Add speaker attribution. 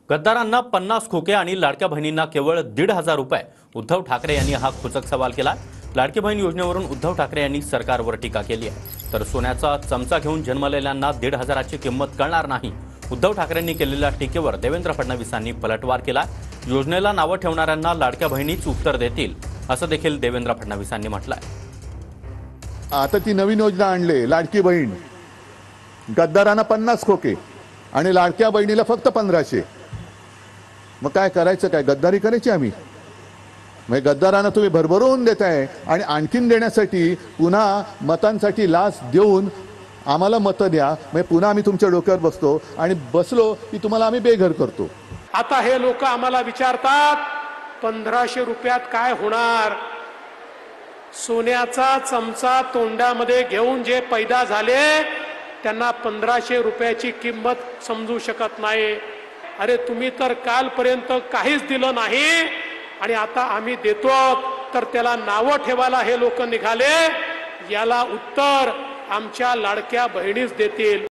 Speaker 1: गद्दारांना 50 खोके आणि लाडक्या बहिणींना केवळ 1,500 रुपये। उद्धव ठाकरे यांनी हा खुचक सवाल केला। लाडकी बहीण योजनेवरून उद्धव ठाकरे यांनी सरकारवर टीका केली आहे। तर सोन्याचा चमचा घेऊन जन्मलेल्यांना 1,500 ची किंमत कळणार नाही। उद्धव ठाकरेंनी केलेल्या टीकेवर देवेंद्र फडणवीसांनी पलटवार केला। योजनेला नावे ठेवणाऱ्यांना लाडक्या बहिणीच उत्तर देतील असं देखील देवेंद्र फडणवीसांनी म्हटलंय।
Speaker 2: आता ती नवीन योजना आणले, लाडकी बहीण। गद्दारांना 50 खोके आणि लाडक्या बहिणीला फक्त 1500। मग काय करायचं, काय गद्दारी करायची आम्ही? मग गद्दारांना तुम्ही भरभरून देताय आणि आणखीन देण्यासाठी पुन्हा मतांसाठी लाच देऊन आम्हाला मतं द्या, मग पुन्हा आम्ही तुमच्या डोक्यावर बसतो आणि बसलो की तुम्हाला आम्ही बेघर करतो।
Speaker 3: आता हे लोक आम्हाला विचारतात 1500 रुपयात काय होणार? सोन्याचा चमचा तोंडामध्ये घेऊन जे पैदा झाले त्यांना 1500 रुपयाची किंमत समजू शकत नाही। अरे तुम्ही तर कालपर्यंत काहीच दिलं नाही आणि आता आम्ही देतो, तर त्याला नावं ठेवायला हे लोक निघाले। याला उत्तर आमच्या लाडक्या बहिणीच देतील।